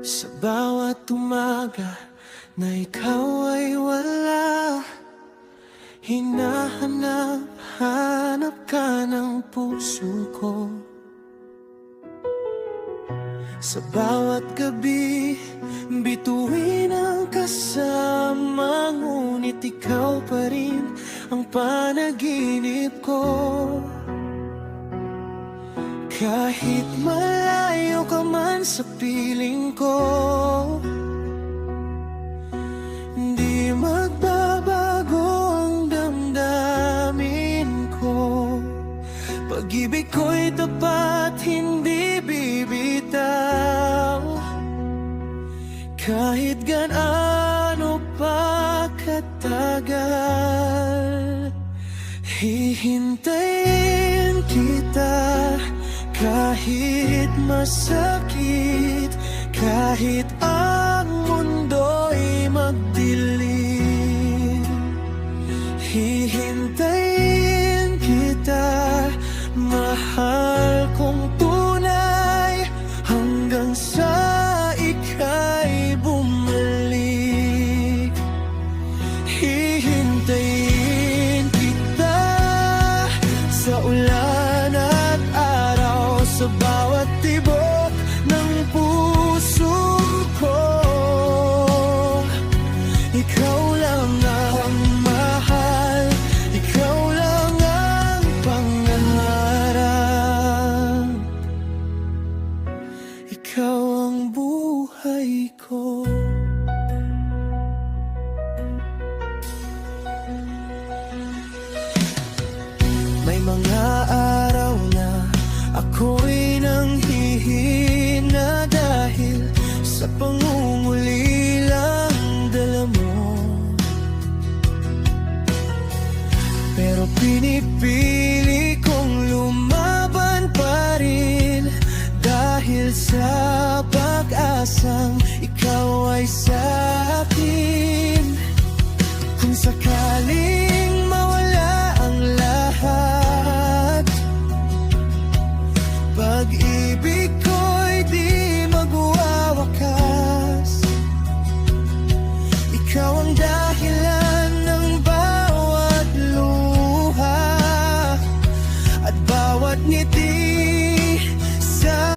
Sa bawat umaga na ikaw ay wala, hinahanap-hanap ka ng puso ko. Sa bawat gabi, bituin ang kasama, ngunit ikaw pa rin ang panaginip ko. Kahit malayo ka man sa piling ko, hindi magbabago ang damdamin ko. Pag-ibig ko'y tapat, hindi bibitaw. Kahit gaano pa katagal, hihintayin kita. Kahit masakit, kahit ang mundo'y magdilim, hihintayin kita, mahal kong tunay, hanggang sa ika'y bumalik. Hihintayin kita sa ulan at araw, sa bawat tibok ng puso ko. Ikaw lang ang mahal, ikaw lang ang pangarap, ikaw ang buhay ko. May mga araw na ako'y nanghihina dahil sa pangungulilang dala mo. Pero pinipili kong lumaban pa rin, dahil sa pag-asang ikaw ay sa akin. Kung sakali